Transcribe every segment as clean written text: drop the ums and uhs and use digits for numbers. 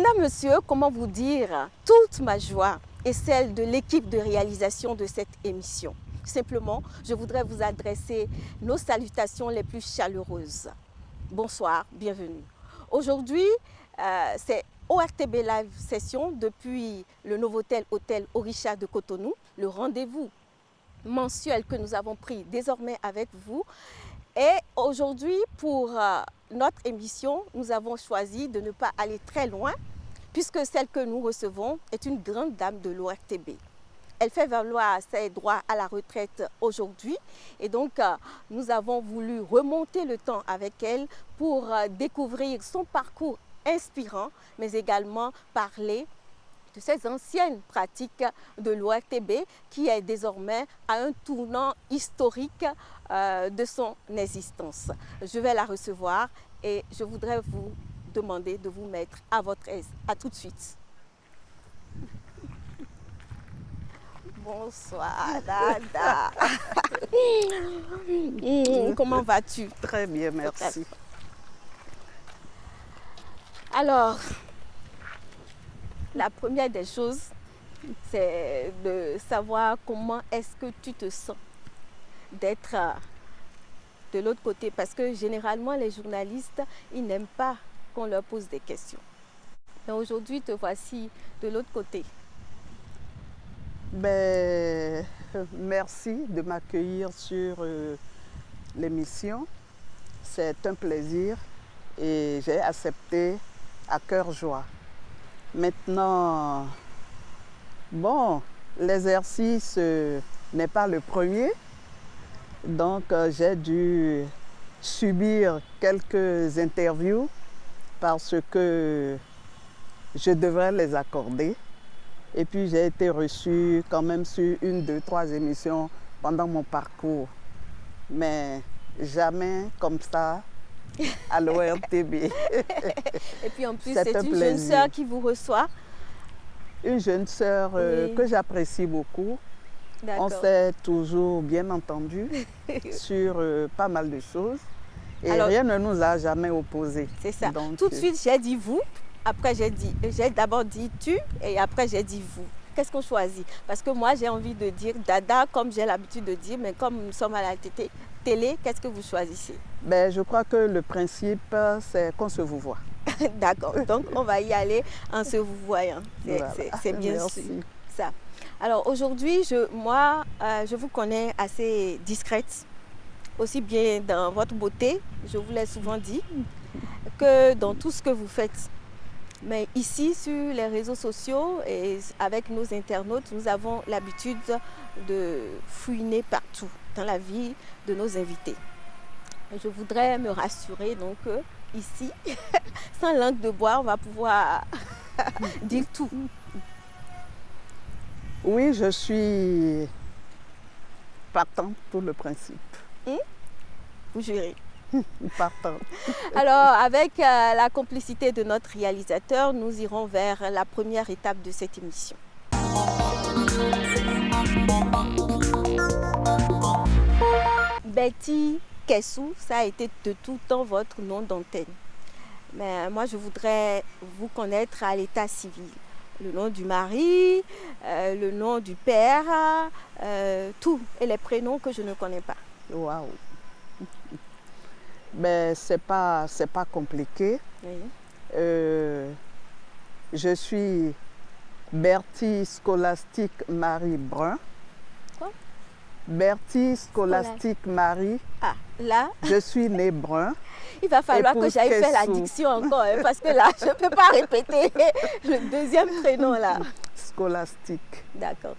Madame, monsieur, comment vous dire toute ma joie et celle de l'équipe de réalisation de cette émission. Simplement, je voudrais vous adresser nos salutations les plus chaleureuses. Bonsoir, bienvenue. Aujourd'hui, c'est ORTB Live Session depuis le Novotel Hôtel Orisha de Cotonou, le rendez-vous mensuel que nous avons pris désormais avec vous. Et aujourd'hui, pour notre émission, nous avons choisi de ne pas aller très loin, puisque celle que nous recevons est une grande dame de l'ORTB. Elle fait valoir ses droits à la retraite aujourd'hui et donc nous avons voulu remonter le temps avec elle pour découvrir son parcours inspirant, mais également parler de ces anciennes pratiques de l'ORTB qui est désormais à un tournant historique de son existence. Je vais la recevoir et je voudrais vous demander de vous mettre à votre aise. À tout de suite. Bonsoir, Dada. Comment vas-tu? Très bien, merci. Alors, la première des choses, c'est de savoir comment est-ce que tu te sens d'être de l'autre côté. Parce que généralement, les journalistes, ils n'aiment pas qu'on leur pose des questions. Mais aujourd'hui, te voici de l'autre côté. Ben, merci de m'accueillir sur l'émission. C'est un plaisir et j'ai accepté à cœur joie. Maintenant, bon, l'exercice n'est pas le premier, donc j'ai dû subir quelques interviews parce que je devrais les accorder. Et puis j'ai été reçue quand même sur 1, 2, 3 émissions pendant mon parcours. Mais jamais comme ça à l'ORTB. Et puis en plus, c'est une jeune sœur qui vous reçoit. Une jeune sœur Oui. que j'apprécie beaucoup. On s'est toujours bien entendu sur pas mal de choses. Et alors, rien ne nous a jamais opposés. C'est ça. Donc, tout de suite, j'ai dit vous. Après, j'ai d'abord dit tu et après, j'ai dit vous. Qu'est-ce qu'on choisit? Parce que moi, j'ai envie de dire Dada, comme j'ai l'habitude de dire, mais comme nous sommes à la télé, qu'est-ce que vous choisissez? Ben, je crois que le principe, c'est qu'on se vous voit. D'accord. Donc, on va y aller en se vous voyant. Voilà. C'est bien Merci. sûr. Ça. Alors, aujourd'hui, je vous connais assez discrète, aussi bien dans votre beauté, je vous l'ai souvent dit, que dans tout ce que vous faites. Mais ici, sur les réseaux sociaux et avec nos internautes, nous avons l'habitude de fouiner partout dans la vie de nos invités. Et je voudrais me rassurer donc ici, sans langue de bois, on va pouvoir dire tout. Oui, je suis partant pour le principe. Vous jurez? Partant. Alors, avec la complicité de notre réalisateur, nous irons vers la première étape de cette émission. Betty Kessou, ça a été de tout temps votre nom d'antenne. Mais moi, je voudrais vous connaître à l'état civil. Le nom du mari, le nom du père, tout. Et les prénoms que je ne connais pas. Waouh! Mais c'est pas compliqué. Oui. Je suis Bertie Scolastique Marie Brun. Quoi? Bertie Scolastique Marie. Ah, là, Je suis née Brun. il va falloir que Épouse j'aille faire la Kessou. diction encore, hein, parce que là, je ne peux pas répéter le deuxième prénom là. Scolastique. D'accord.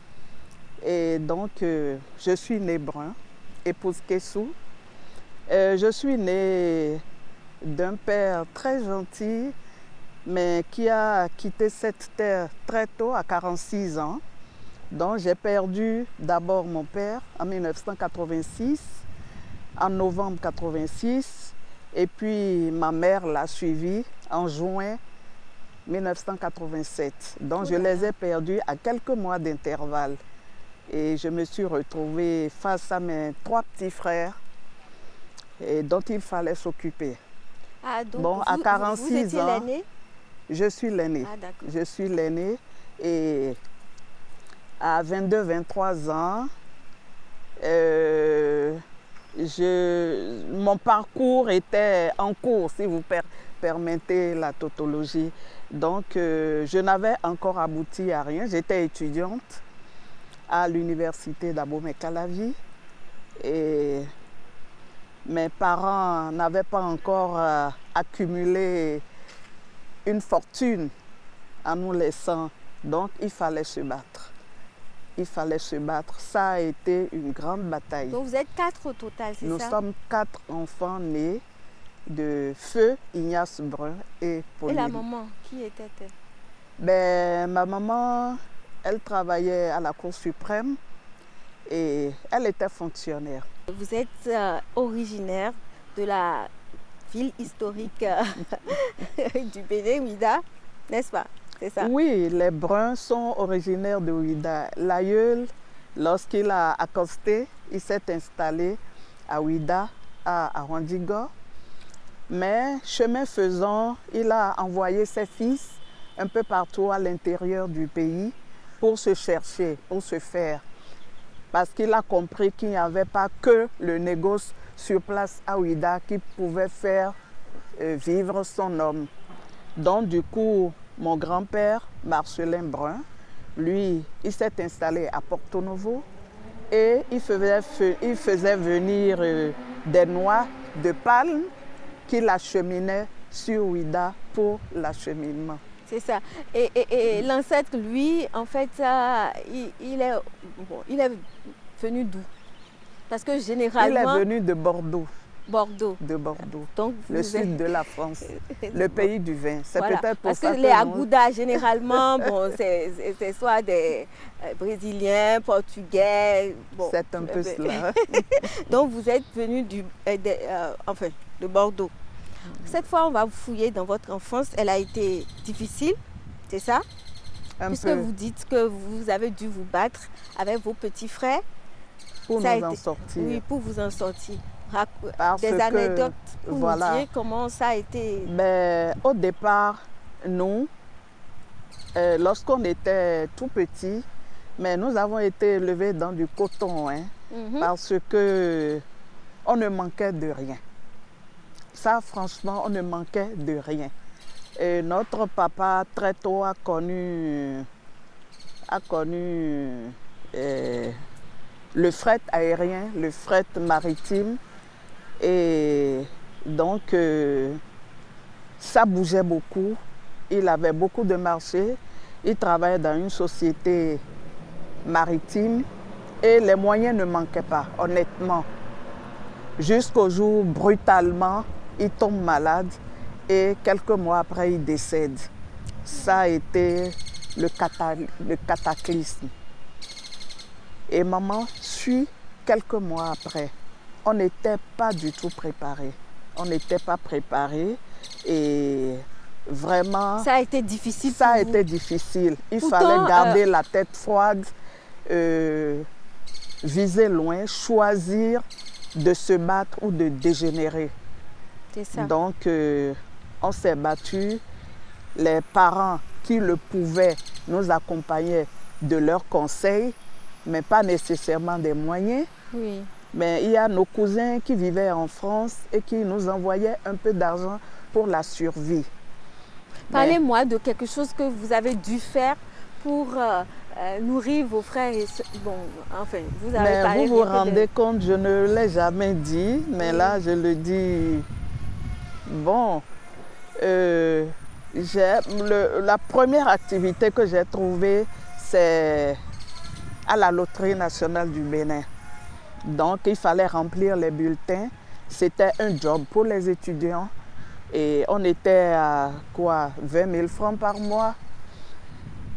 Et donc, je suis née Brun, épouse Kessou. Je suis née d'un père très gentil, mais qui a quitté cette terre très tôt, à 46 ans. Donc, j'ai perdu d'abord mon père en 1986, en novembre 86, et puis ma mère l'a suivi en juin 1987. Donc, je les ai perdus à quelques mois d'intervalle. Et je me suis retrouvée face à mes 3 petits frères et dont il fallait s'occuper. Ah, donc Bon, à 46 vous étiez ans, l'aîné? Je suis l'aînée. Ah, d'accord. Je suis l'aînée et à 22-23 ans, mon parcours était en cours, si vous permettez la tautologie. Donc, je n'avais encore abouti à rien. J'étais étudiante à l'université d'Abomey-Calavi et mes parents n'avaient pas encore accumulé une fortune en nous laissant. Donc, il fallait se battre. Il fallait se battre. Ça a été une grande bataille. Donc vous êtes 4 au total, c'est ça? Nous sommes 4 enfants nés de Feu Ignace Brun et Pauline. Et la maman, qui était-elle? Ben, ma maman, elle travaillait à la Cour suprême et elle était fonctionnaire. Vous êtes originaire de la ville historique du Bénin, Ouidah, n'est-ce pas? C'est ça? Oui, les Bruns sont originaires de Ouidah. L'aïeul, lorsqu'il a accosté, il s'est installé à Ouidah, à Arandigo. Mais chemin faisant, il a envoyé ses fils un peu partout à l'intérieur du pays pour se chercher, pour se faire. Parce qu'il a compris qu'il n'y avait pas que le négoce sur place à Ouidah qui pouvait faire vivre son homme. Donc du coup, mon grand-père, Marcelin Brun, lui, il s'est installé à Porto Novo et il faisait venir des noix de palme qu'il acheminait sur Ouidah pour l'acheminement. C'est ça. Et l'ancêtre, lui, en fait, il est venu d'où? Parce que généralement... Il est venu de Bordeaux. Bordeaux. De Bordeaux, Donc, le sud de la France, le pays du vin. C'est voilà. peut-être pour parce ça que les agoudas, généralement, bon, c'est soit des Brésiliens, Portugais. Bon, c'est un peu cela. Donc, vous êtes venu de Bordeaux. Cette fois, on va vous fouiller dans votre enfance. Elle a été difficile, c'est ça? Puisque vous dites que vous avez dû vous battre avec vos petits frères. Pour nous en sortir. Oui, pour vous en sortir. Parce des anecdotes pour voilà, nous dire comment ça a été. Mais au départ, nous, lorsqu'on était tout petits, mais nous avons été élevés dans du coton, hein, parce que on ne manquait de rien. Ça, franchement, on ne manquait de rien. Et notre papa, très tôt, a connu le fret aérien, le fret maritime. Et donc, ça bougeait beaucoup. Il avait beaucoup de marchés. Il travaillait dans une société maritime et les moyens ne manquaient pas, honnêtement. Jusqu'au jour, brutalement, il tombe malade et quelques mois après, il décède. Ça a été le cataclysme. Et maman suit quelques mois après. On n'était pas du tout préparés. On n'était pas préparés et vraiment... Ça a été difficile Ça pour a vous. été difficile. Il Pourtant, fallait garder la tête froide, viser loin, choisir de se battre ou de dégénérer. C'est ça. Donc, on s'est battu. Les parents qui le pouvaient nous accompagnaient de leurs conseils, mais pas nécessairement des moyens. Oui. Mais il y a nos cousins qui vivaient en France et qui nous envoyaient un peu d'argent pour la survie. Parlez-moi de quelque chose que vous avez dû faire pour nourrir vos frères et soeurs. Bon, enfin, vous avez parlé. Vous vous rendez compte, je ne l'ai jamais dit, mais là, je le dis. Bon, la première activité que j'ai trouvée, c'est à la Loterie nationale du Bénin. Donc, il fallait remplir les bulletins. C'était un job pour les étudiants. Et on était à quoi, 20 000 francs par mois.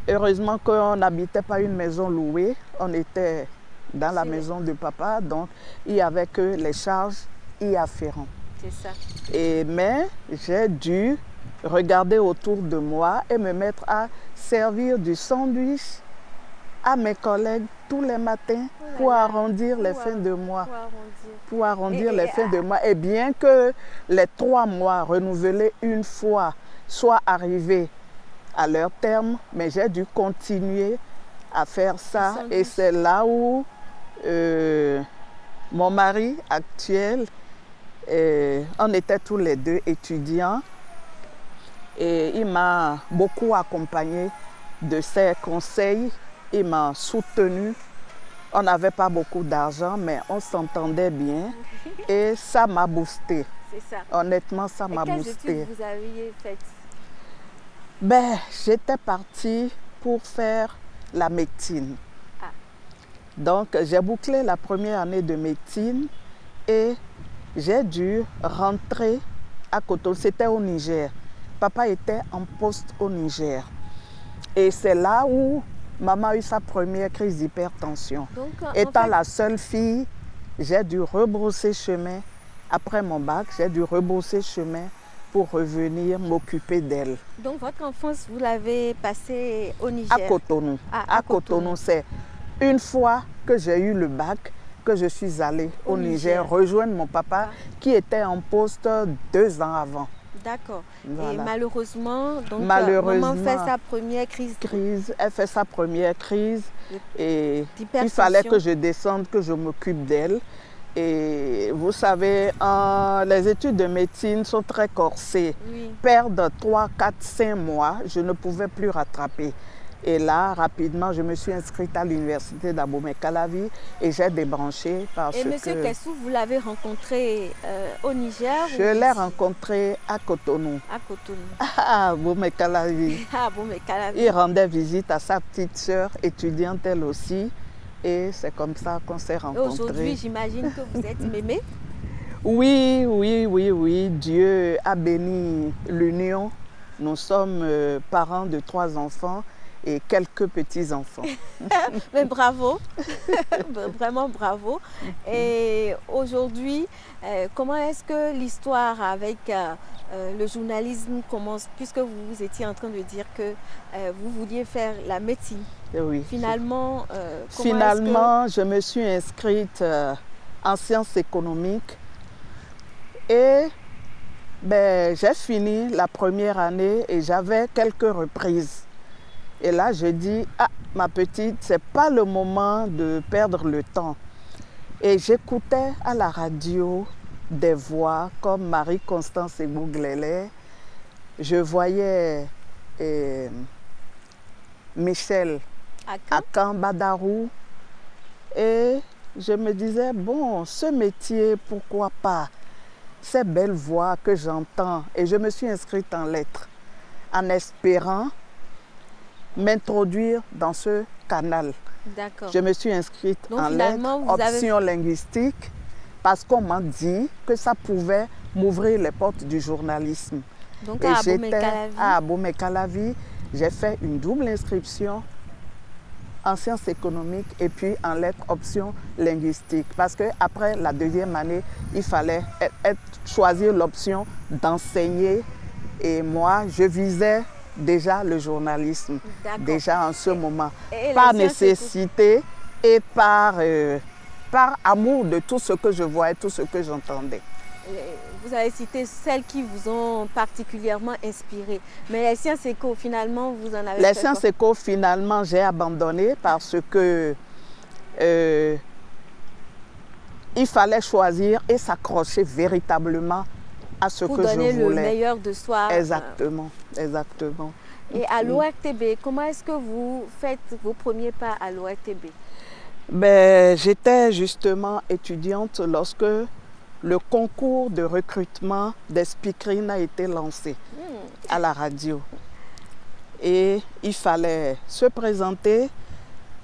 Heureusement qu'on n'habitait pas une maison louée. On était dans la maison de papa. Donc, il n'y avait que les charges y afférentes. C'est ça. Mais j'ai dû regarder autour de moi et me mettre à servir du sandwich à mes collègues tous les matins pour arrondir les fins de mois. Pour arrondir les fins de mois. Et bien que les 3 mois renouvelés une fois soient arrivés à leur terme, mais j'ai dû continuer à faire ça. Sans Et doute. c'est là où mon mari actuel, on était tous les deux étudiants et il m'a beaucoup accompagné de ses conseils, il m'a soutenu. On n'avait pas beaucoup d'argent, mais on s'entendait bien et ça m'a boosté. C'est ça. Honnêtement, ça Et m'a quelles boosté. études vous aviez faites? Ben, j'étais partie pour faire la médecine. Ah. Donc, j'ai bouclé la première année de médecine et j'ai dû rentrer à Cotonou. C'était au Niger. Papa était en poste au Niger. Et c'est là où maman a eu sa première crise d'hypertension. Donc, Étant la seule fille, j'ai dû rebrousser chemin. Après mon bac, j'ai dû rebrousser chemin pour revenir m'occuper d'elle. donc, votre enfance, vous l'avez passée au Niger? À Cotonou. Ah, à Cotonou, c'est une fois que j'ai eu le bac que je suis allée au Niger rejoindre mon papa qui était en poste 2 ans avant. D'accord. Voilà. Et malheureusement, donc, Malheureusement, maman fait sa première crise. Elle fait sa première crise et il d'hypertension. fallait que je descende, que je m'occupe d'elle. Et vous savez, les études de médecine sont très corsées. Oui. Perdre 3, 4, 5 mois, je ne pouvais plus rattraper. Et là, rapidement, je me suis inscrite à l'université d'Abomey-Calavi et j'ai débranché parce que... Et M. Kessou, vous l'avez rencontré au Niger? Je l'ai rencontré à Cotonou. À Cotonou. À Abomey-Calavi. Ah bon, mais Calavi. Il rendait visite à sa petite sœur, étudiante elle aussi. Et c'est comme ça qu'on s'est rencontrés. Aujourd'hui, j'imagine que vous êtes mémé? Oui, oui, oui, oui. Dieu a béni l'union. Nous sommes parents de 3 enfants et quelques petits-enfants. Mais bravo, vraiment bravo. Et aujourd'hui, comment est-ce que l'histoire avec le journalisme commence, puisque vous étiez en train de dire que vous vouliez faire la médecine? Oui. Finalement, Finalement, je me suis inscrite en sciences économiques et ben, j'ai fini la première année et j'avais quelques reprises. Et là, je dis, ah, ma petite, c'est pas le moment de perdre le temps. Et j'écoutais à la radio des voix comme Marie-Constance Ebouglélé. Je voyais Michel Akan Badarou. Et je me disais, bon, ce métier, pourquoi pas? Ces belles voix que j'entends. Et je me suis inscrite en lettres en espérant m'introduire dans ce canal. D'accord. Je me suis inscrite Donc, en lettres, option linguistique, parce qu'on m'a dit que ça pouvait m'ouvrir les portes du journalisme. Donc, et à j'étais à Abomey-Calavi, j'ai fait une double inscription en sciences économiques et puis en lettres option linguistique. Parce qu'après la 2e année, il fallait choisir l'option d'enseigner. Et moi, je visais déjà le journalisme, déjà en ce moment, par nécessité et par amour de tout ce que je voyais, tout ce que j'entendais. Vous avez cité celles qui vous ont particulièrement inspiré. Mais les sciences éco, finalement, vous en avez Les sciences éco, finalement, j'ai abandonné parce que il fallait choisir et s'accrocher véritablement à ce que je voulais. Pour donner le meilleur de soi. Exactement, exactement. Et à l'ORTB, comment est-ce que vous faites vos premiers pas à l'ORTB? Ben, j'étais justement étudiante lorsque le concours de recrutement des speakerines a été lancé à la radio. Et il fallait se présenter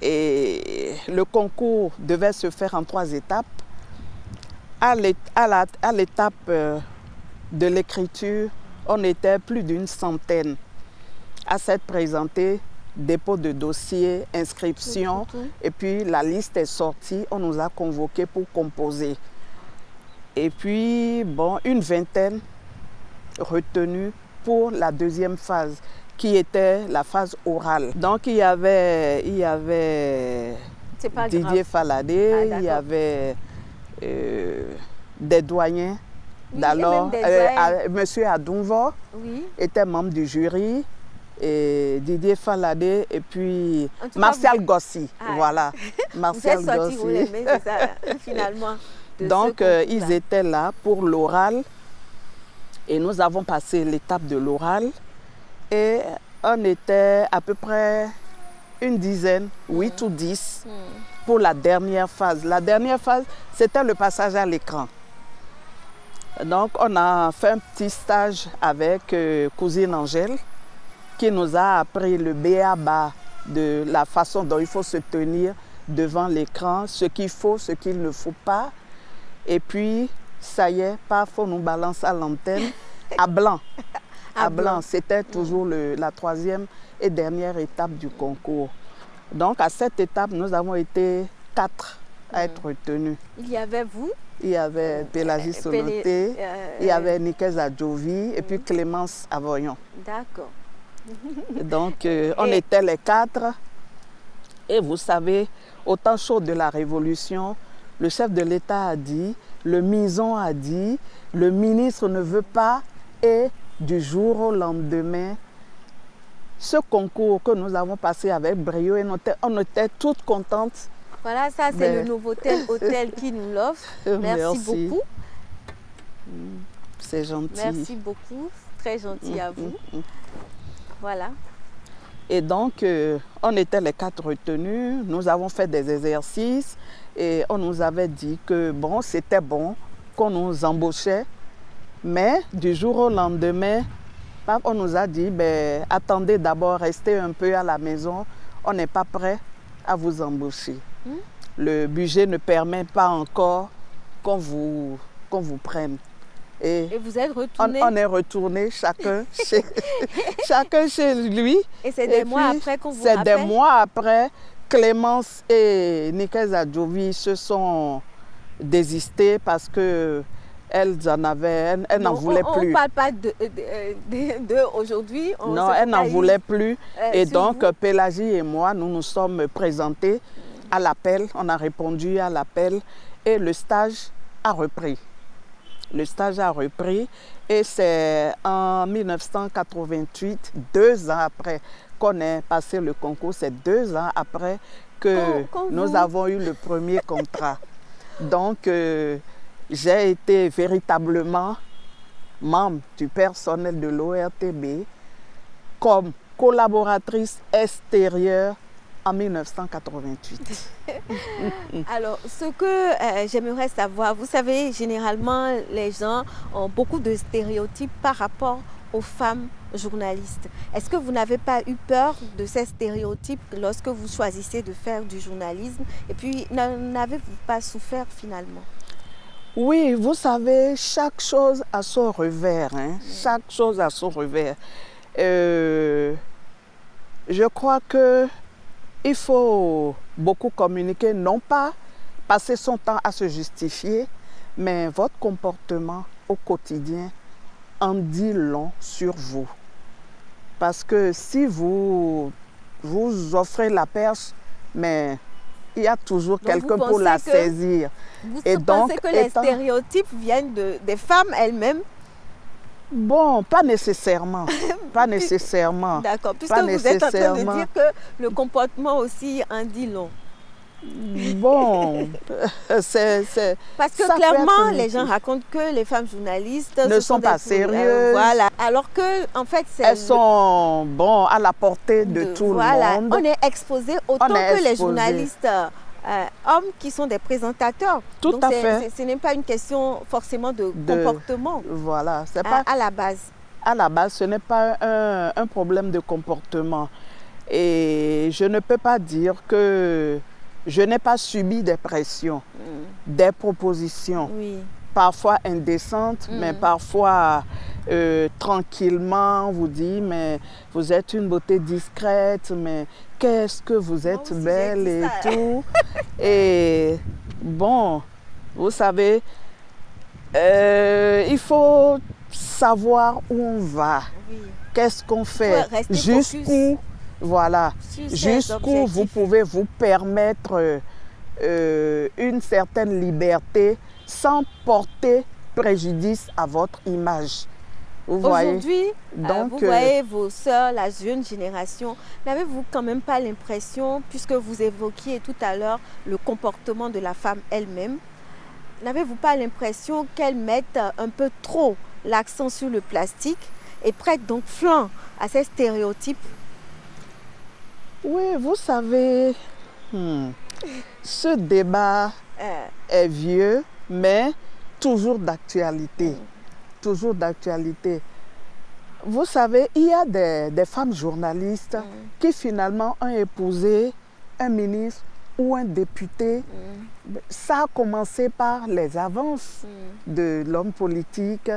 et le concours devait se faire en 3 étapes. À l'étape de l'écriture, on était plus d'une centaine à s'être présentés, dépôt de dossier, inscription, et puis la liste est sortie, on nous a convoqués pour composer. Et puis, bon, une vingtaine retenus pour la 2e phase, qui était la phase orale. Donc, il y avait Didier Faladé, il y avait des doyens. Oui, d'alors, M. Adounvo était membre du jury. et Didier Faladé et puis En tout cas, Martial Gossi. Ah. Voilà, Vous Martial êtes sortis, vous Gossi. l'aimez, c'est ça, finalement. de ce Donc, concours-là. ils étaient là pour l'oral et nous avons passé l'étape de l'oral et on était à peu près une dizaine, 8 ou 10 pour la dernière phase. La dernière phase, c'était le passage à l'écran. Donc, on a fait un petit stage avec Cousine Angèle qui nous a appris le b.a.-ba de la façon dont il faut se tenir devant l'écran, ce qu'il faut, ce qu'il ne faut pas. Et puis, ça y est, paf, on nous balance à l'antenne à blanc. À blanc, c'était toujours la troisième et dernière étape du concours. Donc, à cette étape, nous avons été 4 à être retenus. Il y avait vous, Il y avait Pélagie Sonoté, il y avait Nikes Adjovi et puis Clémence Avoyon. D'accord. Donc, on était les 4. Et vous savez, au temps chaud de la Révolution, le chef de l'État a dit, le Mison a dit, le ministre ne veut pas. Et du jour au lendemain, ce concours que nous avons passé avec brio, et on était toutes contentes. Voilà, ça c'est le Novotel Hôtel qui nous l'offre. Merci beaucoup. C'est gentil. Merci beaucoup, très gentil à vous. Voilà. Et donc, on était les 4 retenus, nous avons fait des exercices et on nous avait dit que bon, c'était bon, qu'on nous embauchait. Mais du jour au lendemain, on nous a dit, ben, attendez d'abord, restez un peu à la maison, on n'est pas prêt à vous embaucher. Le budget ne permet pas encore qu'on vous prenne. Et vous êtes retourné? On est retourné chacun chez lui. Et c'est des mois après qu'on vous C'est rappelle? des mois après, Clémence et Nikes Adjovi se sont désistés parce que elles n'en voulaient plus. On ne parle pas de aujourd'hui. Non, elles n'en voulaient plus. Et donc, Pélagie et moi, nous nous sommes présentés à l'appel. On a répondu à l'appel et le stage a repris. Le stage a repris et c'est en 1988, 2 ans après qu'on ait passé le concours, c'est 2 ans après que nous avons eu le premier contrat. Donc, j'ai été véritablement membre du personnel de l'ORTB comme collaboratrice extérieure en 1988. Alors, ce que j'aimerais savoir, vous savez, généralement, les gens ont beaucoup de stéréotypes par rapport aux femmes journalistes. Est-ce que vous n'avez pas eu peur de ces stéréotypes lorsque vous choisissez de faire du journalisme? Et puis, n'avez-vous pas souffert finalement? Oui, vous savez, chaque chose a son revers. Hein? Chaque chose a son revers. Je crois qu'il faut beaucoup communiquer, non pas passer son temps à se justifier, mais votre comportement au quotidien en dit long sur vous. Parce que si vous offrez la perche, mais il y a toujours quelqu'un pour la saisir. Vous pensez que les stéréotypes viennent des femmes elles-mêmes? Bon, pas nécessairement. Pas nécessairement. D'accord, puisque vous êtes en train de dire que le comportement aussi en dit long. Bon, c'est... Parce que clairement, les gens racontent que les femmes journalistes ne sont pas sérieuses. Voilà. Alors que, en fait, elles sont bon, à la portée de tout le monde. On est exposé autant que les journalistes hommes qui sont des présentateurs. Tout Donc à fait. Ce n'est pas une question forcément de comportement. Voilà, c'est pas à la base. À la base, ce n'est pas un problème de comportement. Et je ne peux pas dire que je n'ai pas subi des pressions, des propositions, parfois indécentes, mais parfois tranquillement. On vous dit, mais vous êtes une beauté discrète, mais qu'est-ce que vous êtes belle et tout. Et bon, vous savez, il faut savoir où on va, qu'est-ce qu'on fait, jusqu'où. Voilà, jusqu'où vous pouvez vous permettre une certaine liberté sans porter préjudice à votre image. Vous voyez. Aujourd'hui, Donc, vous voyez vos sœurs, la jeune génération, n'avez-vous quand même pas l'impression, puisque vous évoquiez tout à l'heure le comportement de la femme elle-même, n'avez-vous pas l'impression qu'elles mettent un peu trop l'accent sur le plastique et prêtent donc flanc à ces stéréotypes? Oui, vous savez, ce débat est vieux, mais toujours d'actualité. Toujours d'actualité. Vous savez, il y a des femmes journalistes qui finalement ont épousé un ministre ou un député. Ça a commencé par les avances de l'homme politique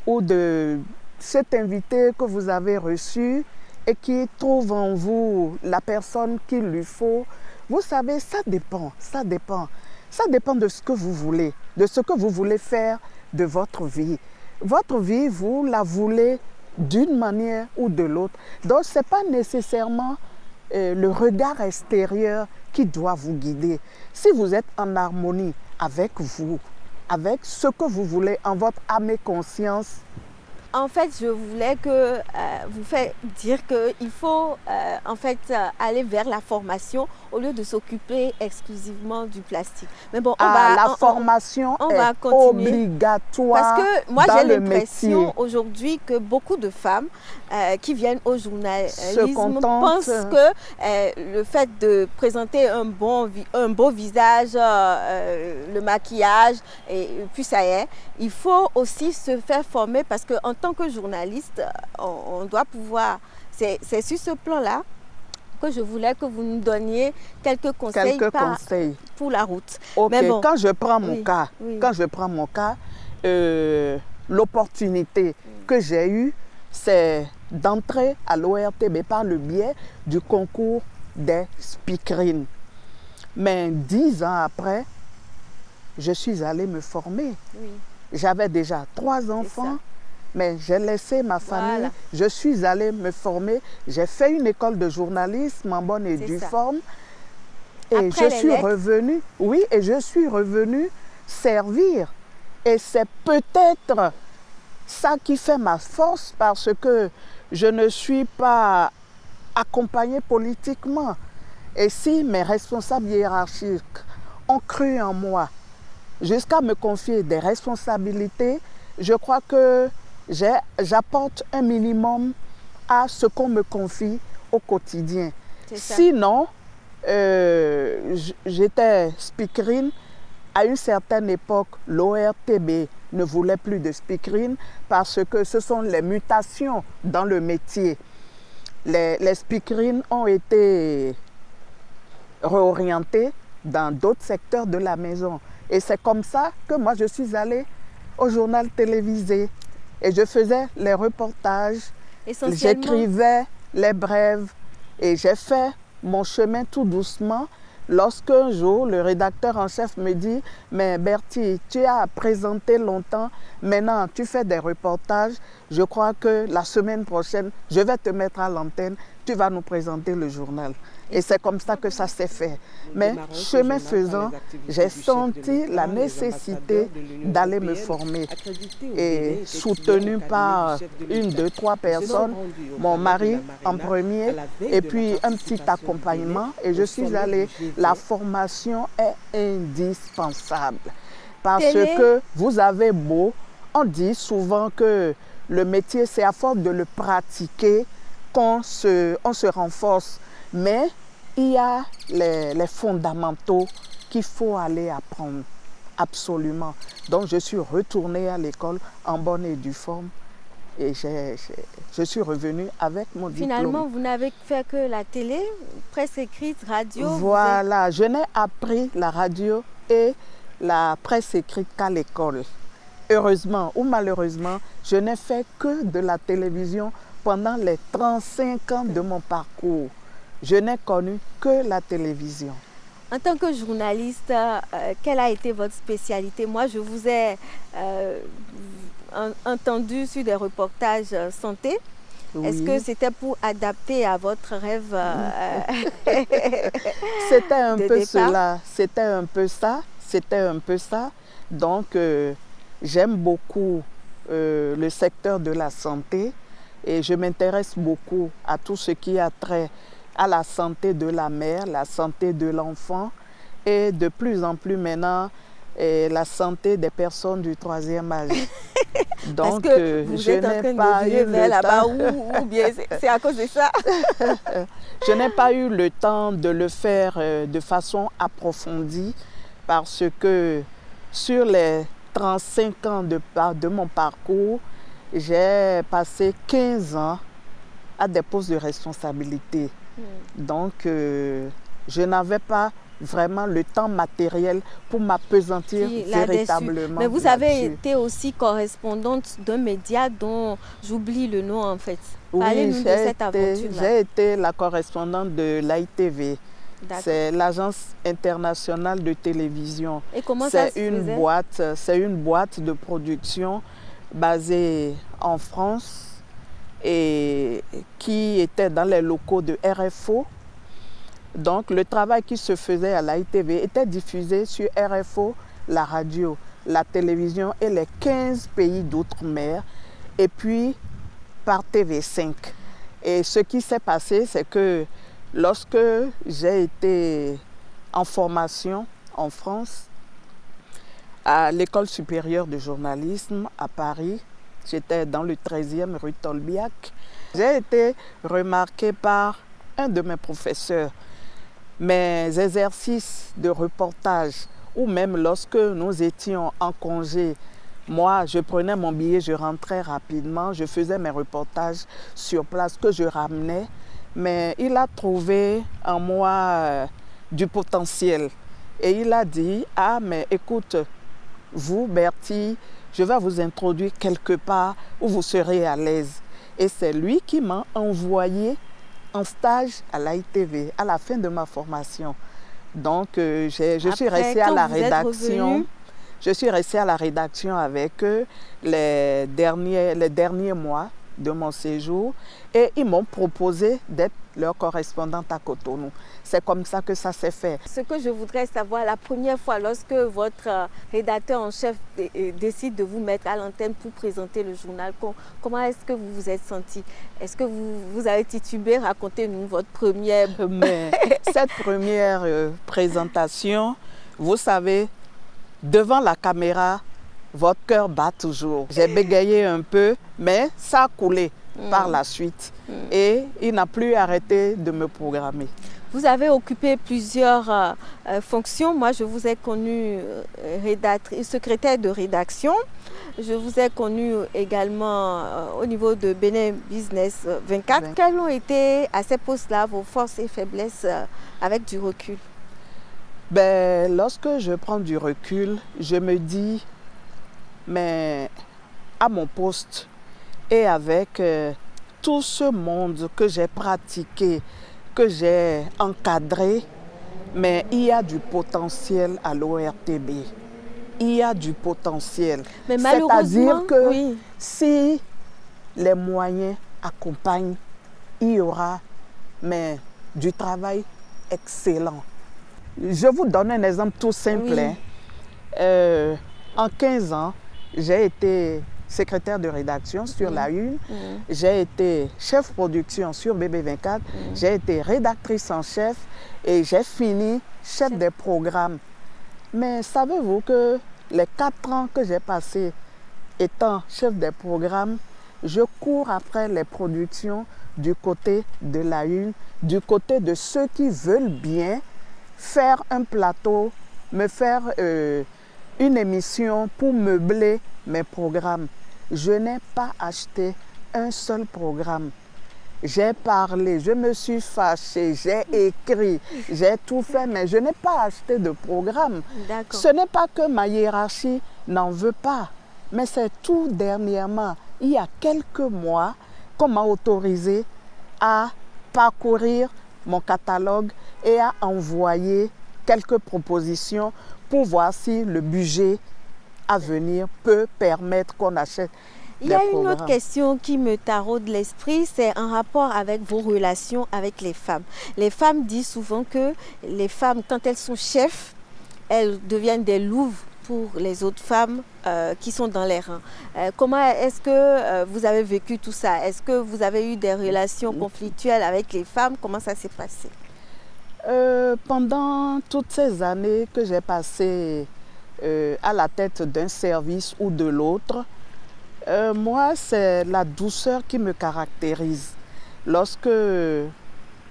ou de cet invité que vous avez reçu et qui trouve en vous la personne qu'il lui faut. Vous savez, ça dépend, ça dépend. Ça dépend de ce que vous voulez, de ce que vous voulez faire de votre vie. Votre vie, vous la voulez d'une manière ou de l'autre. Donc, ce n'est pas nécessairement le regard extérieur qui doit vous guider. Si vous êtes en harmonie avec vous, avec ce que vous voulez en votre âme et conscience. En fait, je voulais que vous faites dire qu'il faut en fait aller vers la formation au lieu de s'occuper exclusivement du plastique. Mais bon, la formation est obligatoire. Parce que moi, j'ai l'impression aujourd'hui que beaucoup de femmes qui viennent au journalisme pensent que le fait de présenter un beau visage, le maquillage, et puis ça y est, il faut aussi se faire former parce qu'en tant que journaliste, on doit pouvoir... C'est sur ce plan-là que je voulais que vous nous donniez quelques conseils, pour la route. Ok, mais bon, quand je prends mon cas, l'opportunité que j'ai eue, c'est d'entrer à l'ORTB par le biais du concours des speakerines. Mais 10 ans après, je suis allée me former. Oui. J'avais déjà 3 enfants, mais j'ai laissé ma famille. Voilà. Je suis allée me former. J'ai fait une école de journalisme en bonne et due forme. Et après je suis revenue, et je suis revenue servir. Et c'est peut-être ça qui fait ma force parce que je ne suis pas accompagnée politiquement. Et si mes responsables hiérarchiques ont cru en moi jusqu'à me confier des responsabilités, je crois que j'apporte un minimum à ce qu'on me confie au quotidien. Sinon, j'étais speakerine. À une certaine époque, l'ORTB ne voulait plus de speakerine parce que ce sont les mutations dans le métier. Les speakerines ont été réorientées dans d'autres secteurs de la maison. Et c'est comme ça que moi, je suis allée au journal télévisé et je faisais les reportages, j'écrivais les brèves et j'ai fait mon chemin tout doucement. Lorsqu'un jour, le rédacteur en chef me dit « Mais Bertie, tu as présenté longtemps, maintenant tu fais des reportages, je crois que la semaine prochaine, je vais te mettre à l'antenne, tu vas nous présenter le journal. » Et c'est comme ça que ça s'est fait. Mais chemin faisant, j'ai senti la nécessité d'aller me former. Et soutenu par 1, 2, 3 personnes, mon mari en premier, et puis un petit accompagnement. Et je suis allée. La formation est indispensable. Parce que vous avez beau, on dit souvent que le métier, c'est à force de le pratiquer qu'on se renforce. Mais il y a les fondamentaux qu'il faut aller apprendre, absolument. Donc, je suis retournée à l'école en bonne et due forme et je suis revenue avec mon diplôme. Finalement, vous n'avez fait que la télé, presse écrite, radio? Voilà, je n'ai appris la radio et la presse écrite qu'à l'école. Heureusement ou malheureusement, je n'ai fait que de la télévision pendant les 35 ans de mon parcours. Je n'ai connu que la télévision. En tant que journaliste, quelle a été votre spécialité? Moi, je vous ai entendu sur des reportages santé. Oui. Est-ce que c'était pour adapter à votre rêve C'était un peu cela. C'était un peu ça. Donc, j'aime beaucoup le secteur de la santé et je m'intéresse beaucoup à tout ce qui a trait à la santé de la mère, la santé de l'enfant et de plus en plus maintenant la santé des personnes du troisième âge. Donc, parce que vous êtes en train de virer vers là-bas ou bien c'est à cause de ça? Je n'ai pas eu le temps de le faire de façon approfondie parce que sur les 35 ans de mon parcours, j'ai passé 15 ans à des postes de responsabilité. Donc, je n'avais pas vraiment le temps matériel pour m'appesantir véritablement. Mais vous avez été aussi correspondante d'un média dont j'oublie le nom en fait. Parlez-nous de cette aventure-là. J'ai été la correspondante de l'AITV. C'est l'Agence internationale de télévision. Et comment ça se faisait? C'est une boîte de production basée en France et qui était dans les locaux de RFO. Donc, le travail qui se faisait à l'AITV était diffusé sur RFO, la radio, la télévision et les 15 pays d'outre-mer, et puis par TV5. Et ce qui s'est passé, c'est que lorsque j'ai été en formation en France, à l'École supérieure de journalisme à Paris, j'étais dans le 13e rue Tolbiac, j'ai été remarquée par un de mes professeurs. Mes exercices de reportage ou même lorsque nous étions en congé, moi je prenais mon billet, je rentrais rapidement, je faisais mes reportages sur place que je ramenais, mais il a trouvé en moi du potentiel et il a dit « Ah mais écoute, vous Bertie, je vais vous introduire quelque part où vous serez à l'aise ». Et c'est lui qui m'a envoyé en stage à l'AITV à la fin de ma formation. Donc, je suis restée à la rédaction. Je suis restée à la rédaction avec eux les derniers mois de mon séjour et ils m'ont proposé d'être leur correspondante à Cotonou. C'est comme ça que ça s'est fait. Ce que je voudrais savoir, la première fois lorsque votre rédacteur en chef décide de vous mettre à l'antenne pour présenter le journal, comment est-ce que vous vous êtes senti? Est-ce que vous avez titubé? Racontez-nous votre première... Mais cette première présentation, vous savez, devant la caméra, votre cœur bat toujours. J'ai bégayé un peu, mais ça a coulé par la suite. Et il n'a plus arrêté de me programmer. Vous avez occupé plusieurs fonctions. Moi, je vous ai connue secrétaire de rédaction. Je vous ai connue également au niveau de Bénin Business 24. Quels ont été à ces postes-là vos forces et faiblesses avec du recul? Ben, lorsque je prends du recul, je me dis, mais à mon poste et avec tout ce monde que j'ai pratiqué, que j'ai encadré, mais il y a du potentiel à l'ORTB. Il y a du potentiel. Mais malheureusement, c'est-à-dire que si les moyens accompagnent, il y aura du travail excellent. Je vous donne un exemple tout simple. Oui. En 15 ans, j'ai été secrétaire de rédaction sur La Une, j'ai été chef production sur BB24, j'ai été rédactrice en chef et j'ai fini chef des programmes. Mais savez-vous que les 4 ans que j'ai passés étant chef des programmes, je cours après les productions du côté de La Une, du côté de ceux qui veulent bien faire un plateau, me faire une émission pour meubler mes programmes. Je n'ai pas acheté un seul programme. J'ai parlé, je me suis fâchée, j'ai écrit, j'ai tout fait, mais je n'ai pas acheté de programme. Ce n'est pas que ma hiérarchie n'en veut pas, mais c'est tout dernièrement, il y a quelques mois, qu'on m'a autorisé à parcourir mon catalogue et à envoyer quelques propositions pour voir si le budget à venir peut permettre qu'on achète. Il y a une autre question qui me taraude l'esprit, c'est en rapport avec vos relations avec les femmes. Les femmes disent souvent que les femmes, quand elles sont chefs, elles deviennent des louves pour les autres femmes qui sont dans les rangs. Comment est-ce que vous avez vécu tout ça? Est-ce que vous avez eu des relations conflictuelles avec les femmes? Comment ça s'est passé? Pendant toutes ces années que j'ai passées à la tête d'un service ou de l'autre, moi, c'est la douceur qui me caractérise. Lorsque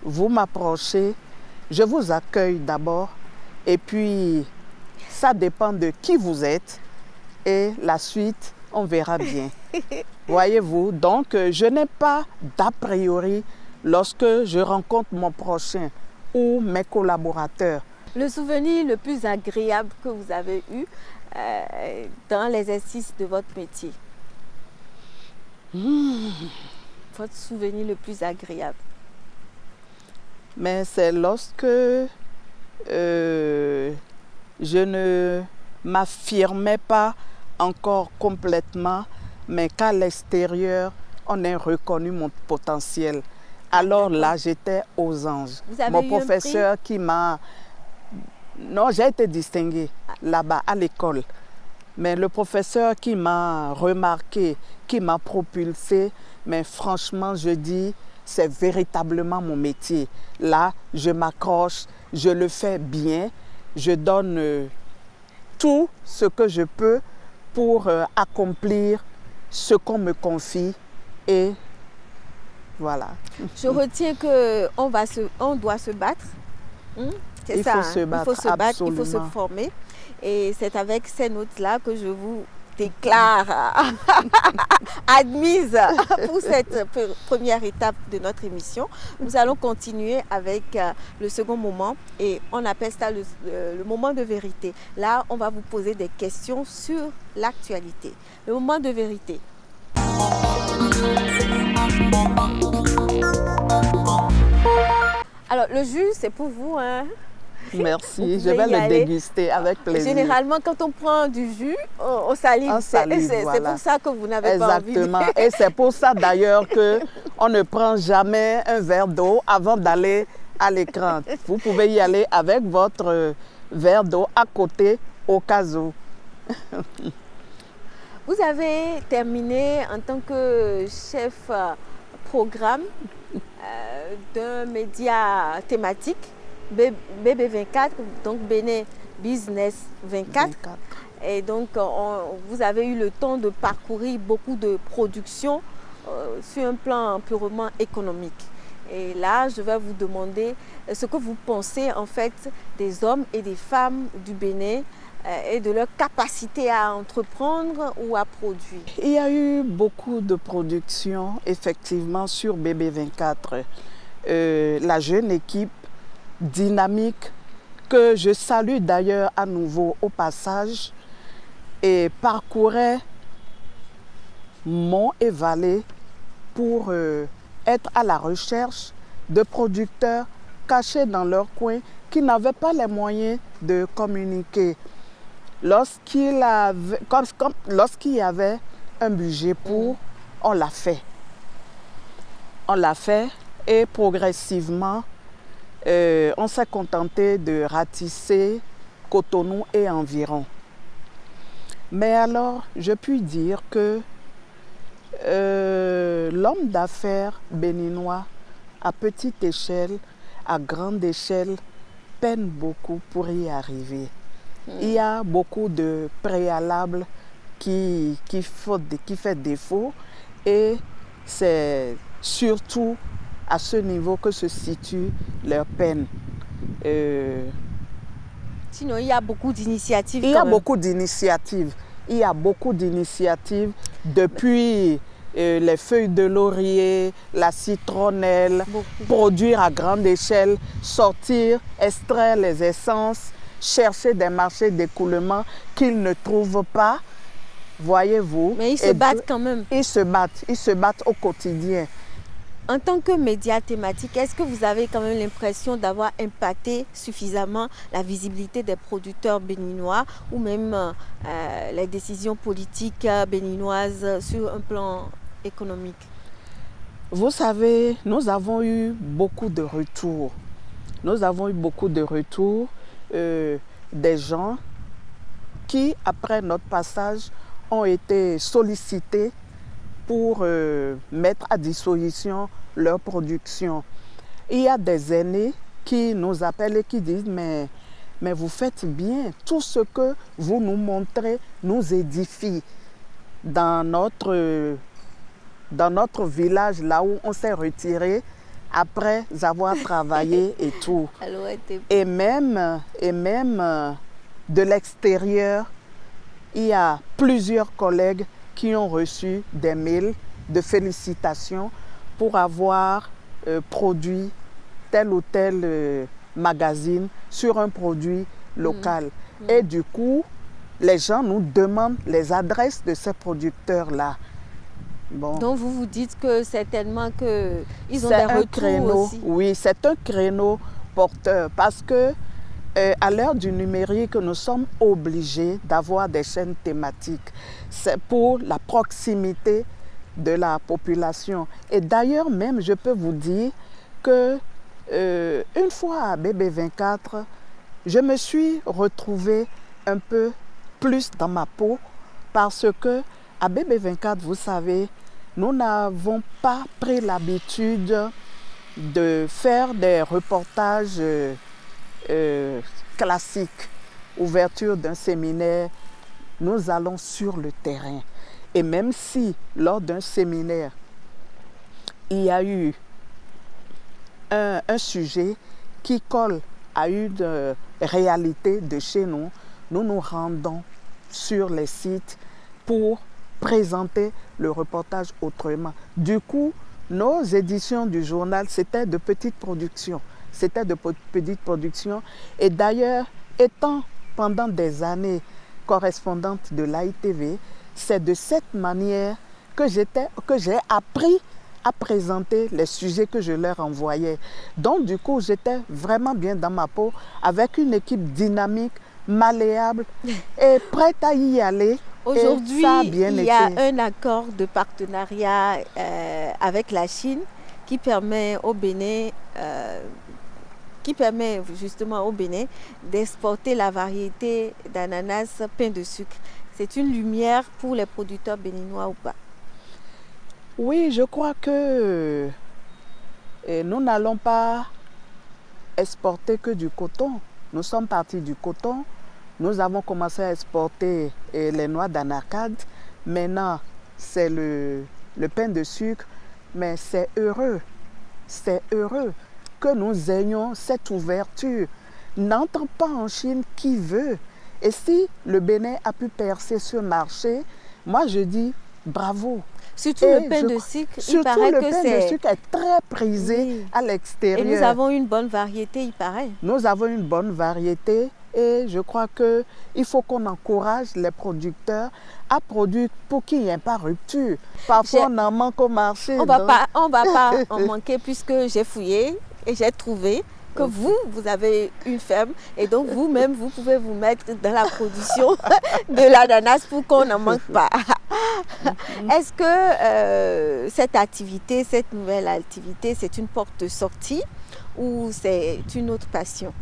vous m'approchez, je vous accueille d'abord et puis ça dépend de qui vous êtes et la suite, on verra bien. Voyez-vous, donc je n'ai pas d'a priori lorsque je rencontre mon prochain ou mes collaborateurs. Le souvenir le plus agréable que vous avez eu dans l'exercice de votre métier? Votre souvenir le plus agréable? Mais c'est lorsque je ne m'affirmais pas encore complètement, mais qu'à l'extérieur, on a reconnu mon potentiel. Alors là, j'étais aux anges. Mon professeur qui m'a... Non, j'ai été distinguée là-bas à l'école. Mais le professeur qui m'a remarqué, qui m'a propulsé, mais franchement, je dis, c'est véritablement mon métier. Là, je m'accroche, je le fais bien, je donne tout ce que je peux pour accomplir ce qu'on me confie et voilà. Je retiens qu'on doit se battre. C'est ça, il faut se battre, il faut se former. Et c'est avec ces notes-là que je vous déclare admise pour cette première étape de notre émission. Nous allons continuer avec le second moment et on appelle ça le moment de vérité. Là, on va vous poser des questions sur l'actualité. Le moment de vérité. Alors, le jus, c'est pour vous, hein? Merci, je vais le déguster avec plaisir. Généralement, quand on prend du jus, on salive. C'est voilà. Pour ça que vous n'avez pas envie. Exactement. Et c'est pour ça d'ailleurs qu'on ne prend jamais un verre d'eau avant d'aller à l'écran. Vous pouvez y aller avec votre verre d'eau à côté au cas où. Vous avez terminé en tant que chef programme d'un média thématique. BB24, donc Bénin Business 24. Et donc, vous avez eu le temps de parcourir beaucoup de productions sur un plan purement économique. Et là, je vais vous demander ce que vous pensez en fait des hommes et des femmes du Bénin et de leur capacité à entreprendre ou à produire. Il y a eu beaucoup de productions effectivement sur BB24. La jeune équipe dynamique que je salue d'ailleurs à nouveau au passage et parcourait monts et vallées pour être à la recherche de producteurs cachés dans leur coin qui n'avaient pas les moyens de communiquer. Lorsqu'il y avait un budget pour, on l'a fait. On l'a fait et progressivement, on s'est contenté de ratisser Cotonou et environ. Mais alors, je puis dire que l'homme d'affaires béninois, à petite échelle, à grande échelle, peine beaucoup pour y arriver. Il y a beaucoup de préalables qui fait défaut et c'est surtout à ce niveau que se situe leur peine. Sinon, il y a beaucoup d'initiatives. Il y a beaucoup d'initiatives. Il y a beaucoup d'initiatives depuis les feuilles de laurier, la citronnelle, produire à grande échelle, sortir, extraire les essences, chercher des marchés d'écoulement qu'ils ne trouvent pas. Voyez-vous. Mais ils se battent quand même. Ils se battent au quotidien. En tant que média thématique, est-ce que vous avez quand même l'impression d'avoir impacté suffisamment la visibilité des producteurs béninois ou même les décisions politiques béninoises sur un plan économique? Vous savez, nous avons eu beaucoup de retours. Nous avons eu beaucoup de retours des gens qui, après notre passage, ont été sollicités pour mettre à disposition leur production. Il y a des aînés qui nous appellent et qui disent mais vous faites bien, tout ce que vous nous montrez nous édifie. Dans notre village, là où on s'est retiré, après avoir travaillé et tout. Et même de l'extérieur, il y a plusieurs collègues qui ont reçu des mails de félicitations pour avoir produit tel ou tel magazine sur un produit local. Et du coup, les gens nous demandent les adresses de ces producteurs-là. Bon. Donc vous vous dites que certainement qu'ils ont des retours aussi. Oui, c'est un créneau porteur parce que à l'heure du numérique, nous sommes obligés d'avoir des chaînes thématiques. C'est pour la proximité de la population. Et d'ailleurs même, je peux vous dire que une fois à BB24, je me suis retrouvée un peu plus dans ma peau parce que à BB24, vous savez, nous n'avons pas pris l'habitude de faire des reportages classiques. Ouverture d'un séminaire, nous allons sur le terrain. Et même si lors d'un séminaire, il y a eu un sujet qui colle à une réalité de chez nous, nous nous rendons sur les sites pour présenter le reportage autrement. Du coup, nos éditions du journal, c'était de petites productions. Et d'ailleurs, étant pendant des années correspondante de l'AITV, c'est de cette manière que j'ai appris à présenter les sujets que je leur envoyais. Donc du coup, j'étais vraiment bien dans ma peau avec une équipe dynamique, malléable et prête à y aller. Aujourd'hui, il y a un accord de partenariat avec la Chine qui permet au Bénin, d'exporter la variété d'ananas pain de sucre. C'est une lumière pour les producteurs béninois ou pas? Oui, je crois que nous n'allons pas exporter que du coton. Nous sommes partis du coton. Nous avons commencé à exporter les noix d'anacarde. Maintenant, c'est le pain de sucre. Mais c'est heureux que nous ayons cette ouverture. N'entre pas en Chine qui veut. Et si le Bénin a pu percer ce marché, moi je dis bravo. Surtout le pain de sucre, il paraît que le pain de sucre est très prisé à l'extérieur. Et nous avons une bonne variété, il paraît. Nous avons une bonne variété et je crois qu'il faut qu'on encourage les producteurs à produire pour qu'il n'y ait pas rupture. Parfois, on en manque au marché. On ne va pas en manquer puisque j'ai fouillé et j'ai trouvé que vous avez une ferme et donc vous-même, vous pouvez vous mettre dans la production de l'ananas pour qu'on n'en manque pas. Est-ce que cette nouvelle activité, c'est une porte de sortie ou c'est une autre passion?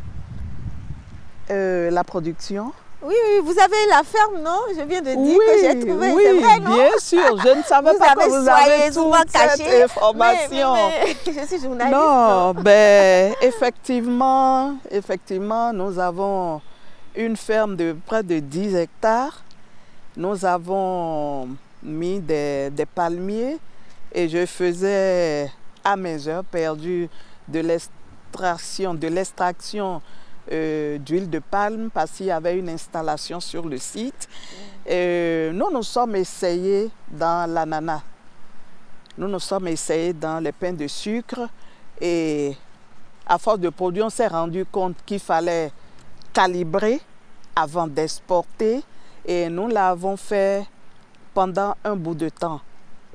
La production? Oui, vous avez la ferme, non? Je viens de dire que j'ai trouvé, c'est vrai, non? Bien sûr, je ne savais pas que vous avez toute cette information. Mais, je suis journaliste. Non, effectivement, nous avons une ferme de près de 10 hectares. Nous avons mis des palmiers et je faisais à mes heures perdues de l'extraction d'huile de palme parce qu'il y avait une installation sur le site. Nous sommes essayés dans l'ananas. Nous sommes essayés dans les pains de sucre et à force de produire, on s'est rendu compte qu'il fallait calibrer avant d'exporter et nous l'avons fait pendant un bout de temps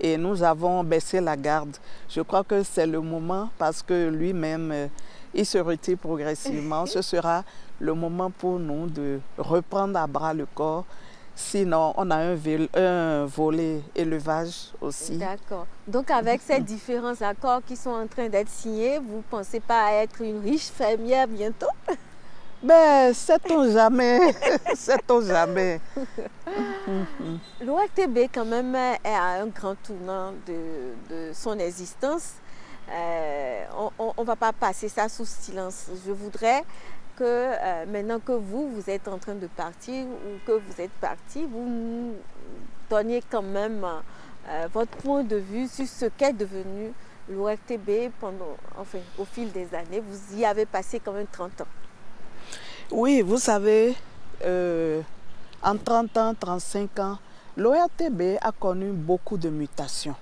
et nous avons baissé la garde. Je crois que c'est le moment parce que lui-même il se retire progressivement. Ce sera le moment pour nous de reprendre à bras le corps. Sinon, on a un volet élevage aussi. D'accord. Donc, avec ces différents accords qui sont en train d'être signés, vous ne pensez pas être une riche fermière bientôt? Ben, sait-on jamais, sait-on jamais. L'ORTB quand même est à un grand tournant de son existence. On ne va pas passer ça sous silence. Je voudrais que maintenant que vous êtes en train de partir ou que vous êtes parti, vous nous donniez quand même votre point de vue sur ce qu'est devenu l'ORTB au fil des années. Vous y avez passé quand même 30 ans. Oui, vous savez, en 30 ans, 35 ans, l'ORTB a connu beaucoup de mutations.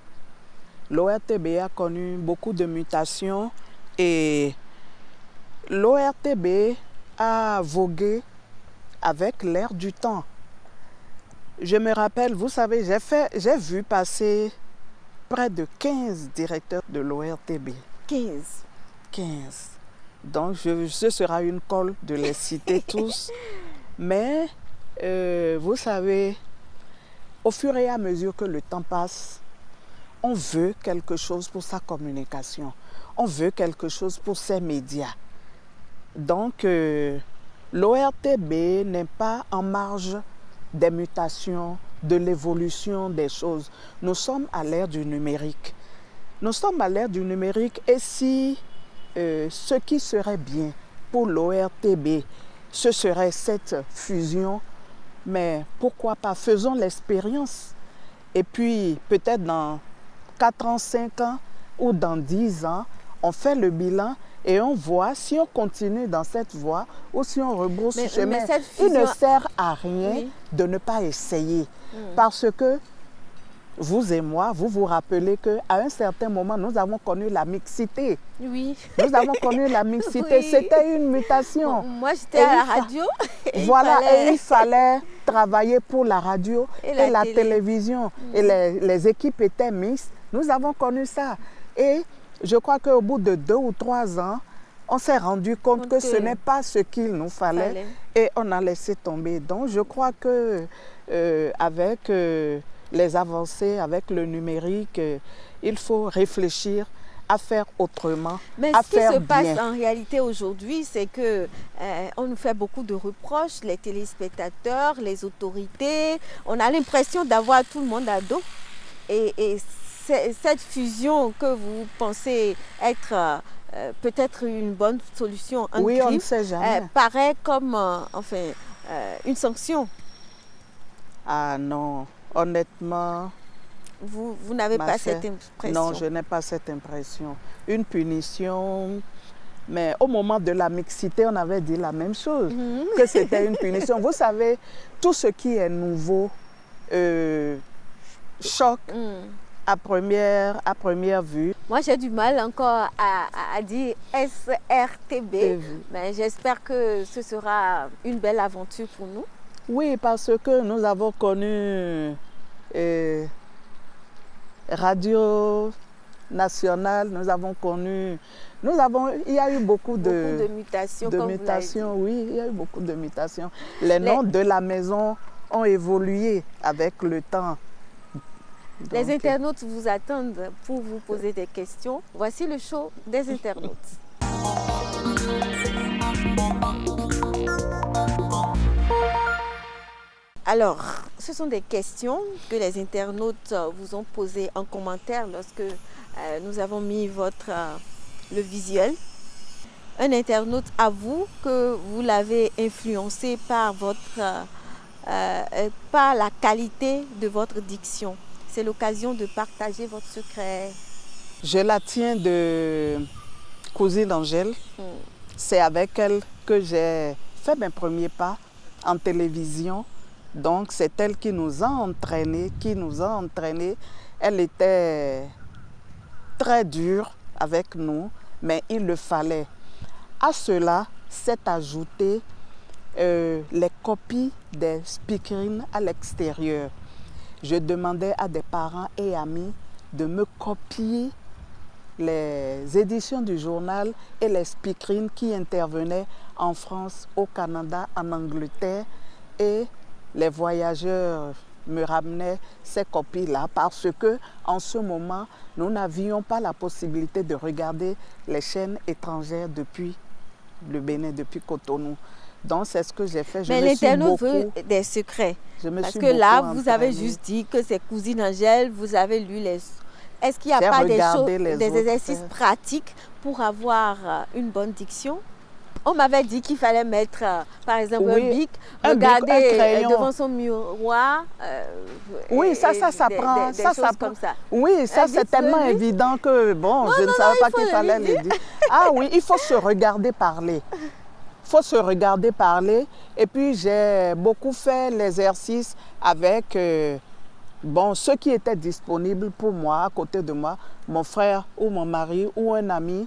L'ORTB a connu beaucoup de mutations et l'ORTB a vogué avec l'air du temps. Je me rappelle, vous savez, j'ai vu passer près de 15 directeurs de l'ORTB. 15. Donc, ce sera une colle de les citer tous. Mais, vous savez, au fur et à mesure que le temps passe, on veut quelque chose pour sa communication. On veut quelque chose pour ses médias. Donc, l'ORTB n'est pas en marge des mutations, de l'évolution des choses. Nous sommes à l'ère du numérique. Nous sommes à l'ère du numérique et si ce qui serait bien pour l'ORTB, ce serait cette fusion, mais pourquoi pas, faisons l'expérience. Et puis peut-être dans 4 ans, 5 ans ou dans 10 ans, on fait le bilan et on voit si on continue dans cette voie ou si on rebrousse chemin. Il ne sert à rien de ne pas essayer. Parce que vous et moi, vous vous rappelez qu'à un certain moment, nous avons connu la mixité. Oui. Nous avons connu la mixité. Oui. C'était une mutation. Moi, j'étais à la radio. Voilà, et il fallait travailler pour la radio et la télévision. Et les équipes étaient mixtes. Nous avons connu ça. Et je crois qu'au bout de 2 ou 3 ans, on s'est rendu compte que ce n'est pas ce qu'il nous fallait. Et on a laissé tomber. Donc, je crois que avec les avancées, avec le numérique, il faut réfléchir à faire autrement, mais à faire bien. Ce qui se passe en réalité aujourd'hui, c'est que on nous fait beaucoup de reproches, les téléspectateurs, les autorités. On a l'impression d'avoir tout le monde à dos. Et cette fusion que vous pensez être peut-être une bonne solution, oui, on ne sait jamais. Paraît comme une sanction. Ah non, honnêtement... Vous n'avez pas cette impression? Non, je n'ai pas cette impression. Une punition, mais au moment de la mixité, on avait dit la même chose, que c'était une punition. Vous savez, tout ce qui est nouveau choque à première vue. Moi, j'ai du mal encore à dire SRTB, mais j'espère que ce sera une belle aventure pour nous. Oui, parce que nous avons connu Radio Nationale, il y a eu beaucoup de mutations. Oui, il y a eu beaucoup de mutations. Les noms de la maison ont évolué avec le temps. Donc, les internautes vous attendent pour vous poser des questions. Voici le show des internautes. Alors, ce sont des questions que les internautes vous ont posées en commentaire lorsque nous avons mis le visuel. Un internaute avoue que vous l'avez influencé par la qualité de votre diction. C'est l'occasion de partager votre secret. Je la tiens de cousine Angèle. C'est avec elle que j'ai fait mes premiers pas en télévision. Donc, c'est elle qui nous a entraînés, Elle était très dure avec nous, mais il le fallait. À cela, s'est ajouté les copies des speakerines à l'extérieur. Je demandais à des parents et amis de me copier les éditions du journal et les speakerines qui intervenaient en France, au Canada, en Angleterre. Et les voyageurs me ramenaient ces copies-là parce que en ce moment, nous n'avions pas la possibilité de regarder les chaînes étrangères depuis le Bénin, depuis Cotonou. Donc, c'est ce que j'ai fait. Mais l'internaute veut des secrets. Parce que là, vous avez juste dit que c'est Cousine Angèle, vous avez lu les... Est-ce qu'il n'y a pas des exercices pratiques pour avoir une bonne diction? On m'avait dit qu'il fallait mettre, par exemple, un bic, regarder devant son miroir. Oui, ça prend. Comme ça. Oui, ça, c'est tellement évident que, bon, je ne savais pas qu'il fallait le dire. Ah oui, il faut se regarder parler. Il faut se regarder parler. Et puis, j'ai beaucoup fait l'exercice avec ceux qui étaient disponibles pour moi, à côté de moi, mon frère ou mon mari ou un ami.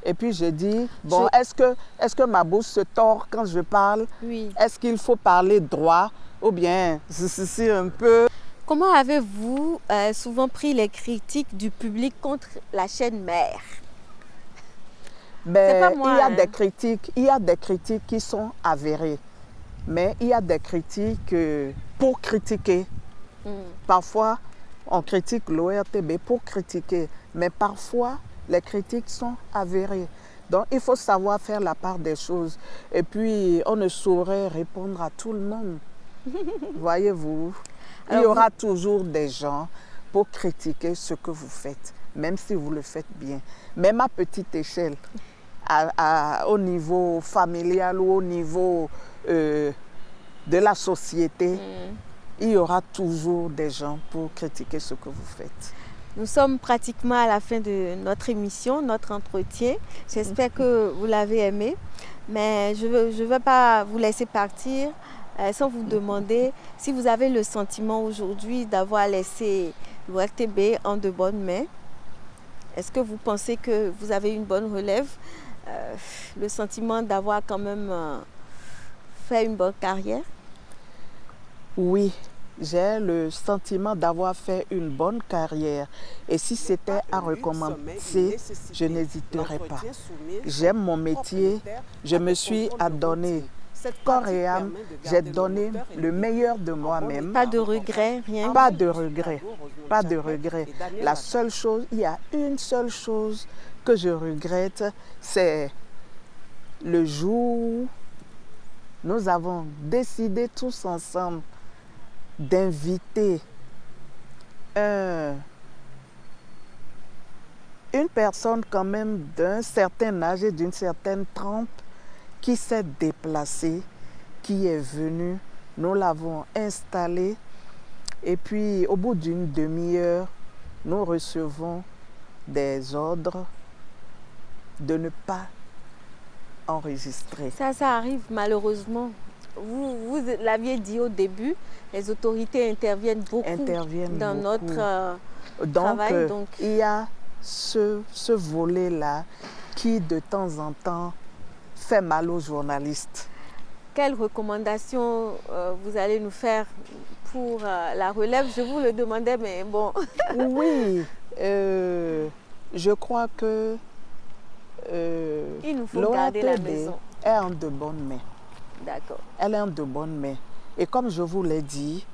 Et puis, je dis, est-ce que ma bouche se tord quand je parle? Oui. Est-ce qu'il faut parler droit ou bien c'est un peu... Comment avez-vous souvent pris les critiques du public contre la chaîne mère? C'est pas moi, il y a des critiques qui sont avérées, mais il y a des critiques pour critiquer. Parfois, on critique l'ORTB pour critiquer, mais parfois, les critiques sont avérées. Donc, il faut savoir faire la part des choses. Et puis, on ne saurait répondre à tout le monde. Voyez-vous, il y aura toujours des gens pour critiquer ce que vous faites, même si vous le faites bien. Même à petite échelle, au niveau familial ou au niveau de la société, il y aura toujours des gens pour critiquer ce que vous faites. Nous sommes pratiquement à la fin de notre émission, notre entretien. J'espère que vous l'avez aimé. Mais je ne vais pas vous laisser partir sans vous demander si vous avez le sentiment aujourd'hui d'avoir laissé l'ORTB en de bonnes mains. Est-ce que vous pensez que vous avez une bonne relève? Le sentiment d'avoir quand même fait une bonne carrière? Oui. J'ai le sentiment d'avoir fait une bonne carrière et si c'était à recommencer, je n'hésiterais pas. J'aime mon métier, je me suis adonné corps et âme, j'ai donné le meilleur de moi-même. Pas de regrets, rien? Pas de regrets, pas de regrets. La seule chose, il y a une seule chose que je regrette, c'est le jour où nous avons décidé tous ensemble d'inviter une personne quand même d'un certain âge et d'une certaine trempe qui s'est déplacée, qui est venue. Nous l'avons installée et puis au bout d'une demi-heure, nous recevons des ordres de ne pas enregistrer. Ça arrive malheureusement. Vous l'aviez dit au début, les autorités interviennent beaucoup dans notre travail. Donc, il y a ce volet-là qui, de temps en temps, fait mal aux journalistes. Quelles recommandations vous allez nous faire pour la relève? Je vous le demandais, mais bon. Oui, je crois que il nous faut garder la maison. Est en de bonnes mains. D'accord. Elle est en de bonnes mains. Et comme je vous l'ai dit,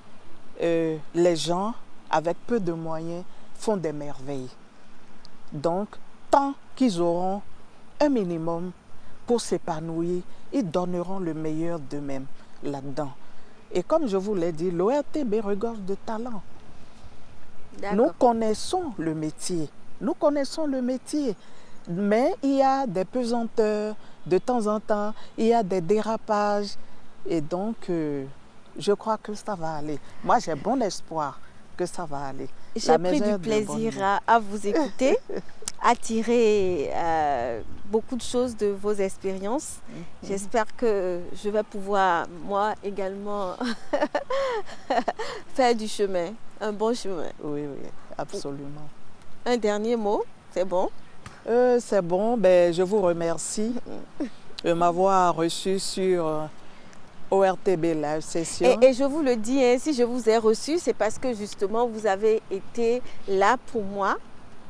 les gens avec peu de moyens font des merveilles. Donc, tant qu'ils auront un minimum pour s'épanouir, ils donneront le meilleur d'eux-mêmes là-dedans. Et comme je vous l'ai dit, l'ORTB regorge de talent. Nous connaissons le métier. Nous connaissons le métier. Mais il y a des pesanteurs, de temps en temps, il y a des dérapages. Et donc, je crois que ça va aller. Moi, j'ai bon espoir que ça va aller. J'ai pris du plaisir à vous écouter, à tirer beaucoup de choses de vos expériences. J'espère que je vais pouvoir, moi également, faire du chemin, un bon chemin. Oui, oui, absolument. Un dernier mot, c'est bon? C'est bon, je vous remercie de m'avoir reçu sur ORTB Live Session. Et je vous le dis, si je vous ai reçu, c'est parce que justement vous avez été là pour moi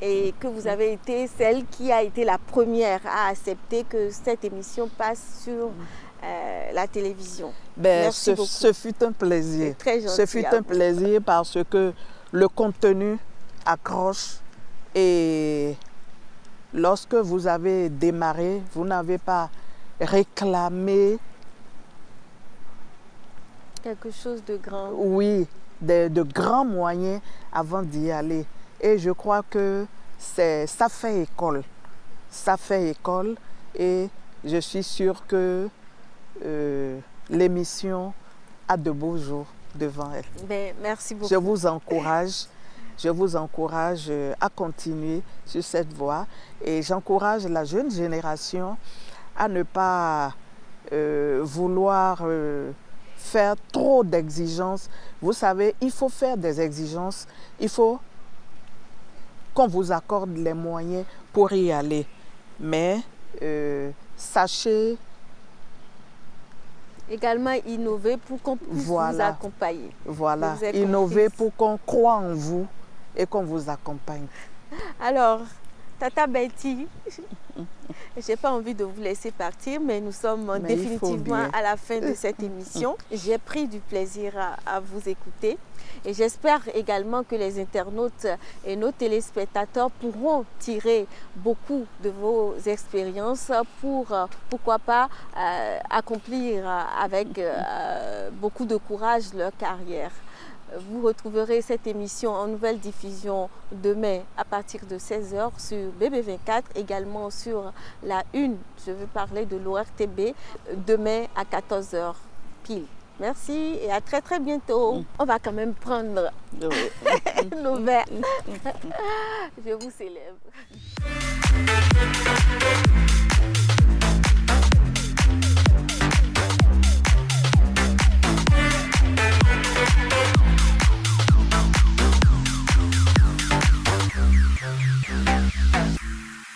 et que vous avez été celle qui a été la première à accepter que cette émission passe sur la télévision. Merci beaucoup. Ce fut un plaisir. C'est très gentil. Ce fut un plaisir parce que le contenu accroche et lorsque vous avez démarré, vous n'avez pas réclamer, quelque chose de grand. oui, de grands moyens avant d'y aller. Et je crois que ça fait école. Ça fait école et je suis sûre que l'émission a de beaux jours devant elle. Ben, merci beaucoup. Je vous encourage à continuer sur cette voie et j'encourage la jeune génération à ne pas vouloir faire trop d'exigences. Vous savez, il faut faire des exigences, il faut qu'on vous accorde les moyens pour y aller. Mais sachez également innover pour qu'on puisse vous accompagner. Voilà, innover pour qu'on croie en vous et qu'on vous accompagne. Alors, Tata Betty, je n'ai pas envie de vous laisser partir, mais nous sommes définitivement à la fin de cette émission. J'ai pris du plaisir à vous écouter et j'espère également que les internautes et nos téléspectateurs pourront tirer beaucoup de vos expériences pour, pourquoi pas, accomplir avec beaucoup de courage leur carrière. Vous retrouverez cette émission en nouvelle diffusion demain à partir de 16h sur BB24, également sur la 1. Je veux parler de l'ORTB demain à 14h pile. Merci et à très très bientôt. On va quand même prendre nos verres. Je vous célèbre.